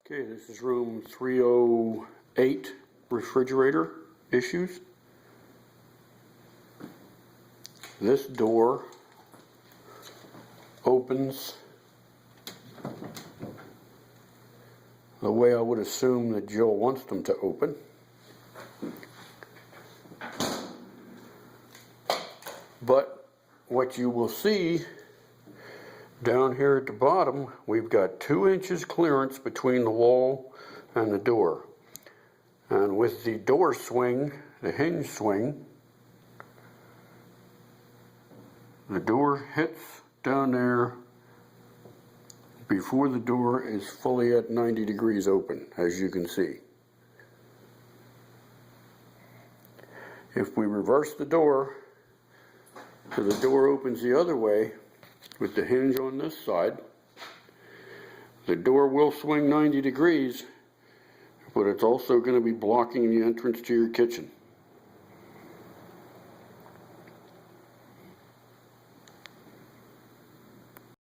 Okay, this is room 308, refrigerator issues. This door opens the way I would assume that Jill wants them to open. But what you will see down here at the bottom, we've got 2 inches clearance between the wall and the door. And with the door swing, the hinge swing, the door hits down there before the door is fully at 90 degrees open, as you can see. If we reverse the door, so the door opens the other way, with the hinge on this side, the door will swing 90 degrees, but it's also going to be blocking the entrance to your kitchen.